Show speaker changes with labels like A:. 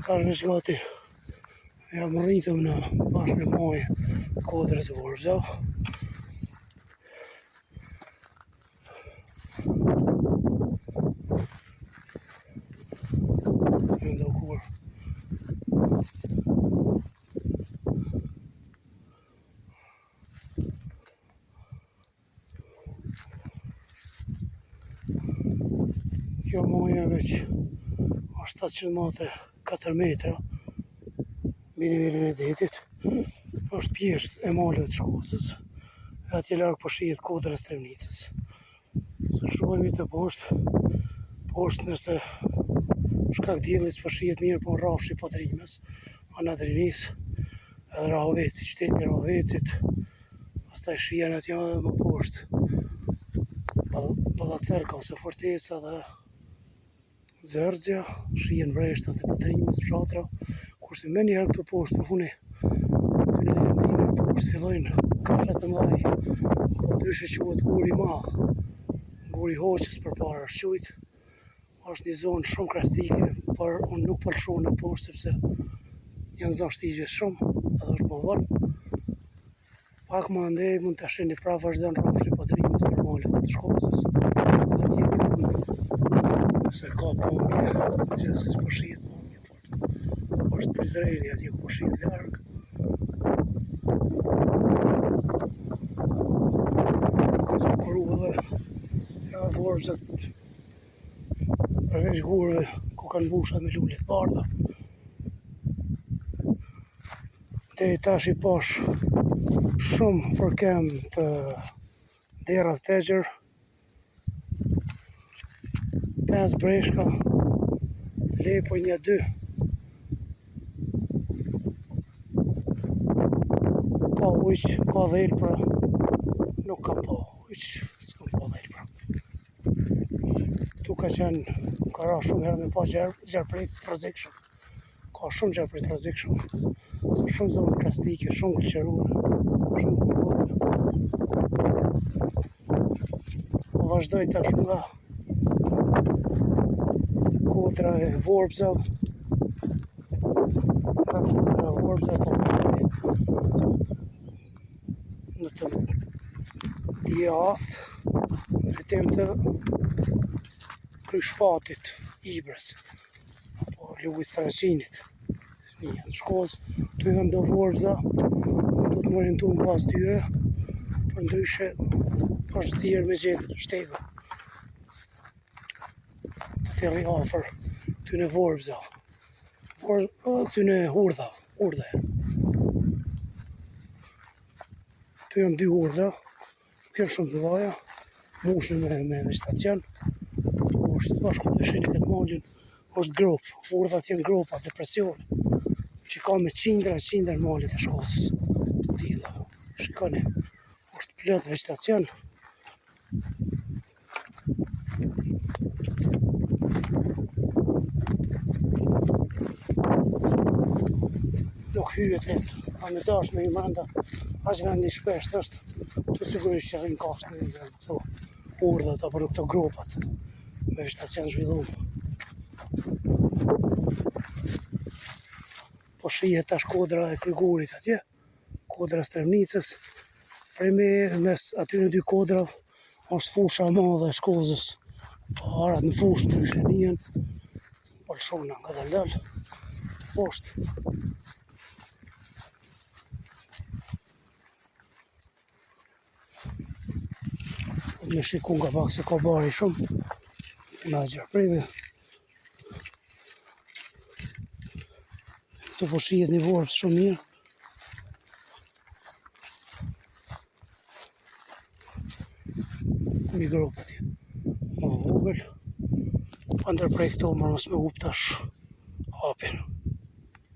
A: Tash veç gati jam rritëm në bashkë me mojë kodrës e Vorpsau. Ndo kur kjo moja veç është 704 metra mbi nivelin e detit. Është pjesë e maleve të Shkozës, e atje larg po shihet kodra e Stremnicës. Se shohemi të poshtë nëse shkak diellit s'po shihet mirë, po rrafshi po Drimes, ana Drinis, edhe Rahoveci, qyteti i Rahovecit. Pastaj shihen atje më poshtë Ballacerka ose Fortesa dhe Zërxja, shihen breshtat e Podrimës, fshatra, kurse më njëherë këtu poshtë përfuni këtu në Lindinën poshtë fillojnë kafshat e mëdha, po ndryshe quhet Guri i Madh, Guri i Hoqës përpara është quajt. Është një zonë shumë krastike, por unë nuk po lëshova në poshtë sepse janë zonë shtigje shumë, edhe është më vonë. Pak më andej mund ta shihni prapë vazhdon rrafshi Podrimës në malet të Shkozës. Edhe atje se ka pamje, gjithsesi po shihet pamje fort. Është Prizreni atje ku po shihet larg. Ka zbukuru edhe Vorpsat, përveç gurëve ku kanë busha me lule të bardha. Deri tash i pash shumë përkem të dera të tegër, 5 breshka, lepo 1-2. Ka ujq, ka dhelpra, nuk kam pa ujq, s'kam pa dhelpra. Ka ra shumë herë me pa gjerprit të rrezikshëm. Ka shumë gjerprit të rrezikshëm. Shumë zonë krastike, shumë gëlqërore, shumë kurorë. Po vazhdoj tash nga kodra e Vorpsau. Nga kodra e Vorpsau po vazhdoj në të djathtë, drejtim të Kryshpatit, Ibrës, apo Lugit Straqinit. Në Shkozë, tu janë do Vorpsa, do të morin tu në pas tyre, për ndryshe është thirr me gjetë shtega. Të thirrni afër ty në Vorpsau, ty në Hurdha. Tu janë 2 hurdha, nuk janë shumë të vaja, mushën me vegetacion. Është bashku të shini këtë malin, është grop, urdhat janë gropa, depresion, që ka me qindra malit e Shkozës, të tilla. Shikoni, është plot vegetacion. Nuk hyjet letë, a me dash me i manda, aq vendi shpesht është, të sigurisht që rrinë kafshë në këto urdhat apo në këto gropat. Me vegetacion zhvillum. Po shihet tash kodra e Krygurit atje, kodra e Stremnicës. Mes aty në 2 kodra është fusha e madhe e Shkozës. Po arat në fushë ndryshe njihen, po lëshona nga dal poshtë. Me shiku nga pak se ka bari shumë. Nga gjerprive. Këtu po shihet një Vorps shumë mirë. Mi gropa atje. Më vogël. Pa ndërprej këto, mos me up tash hapin.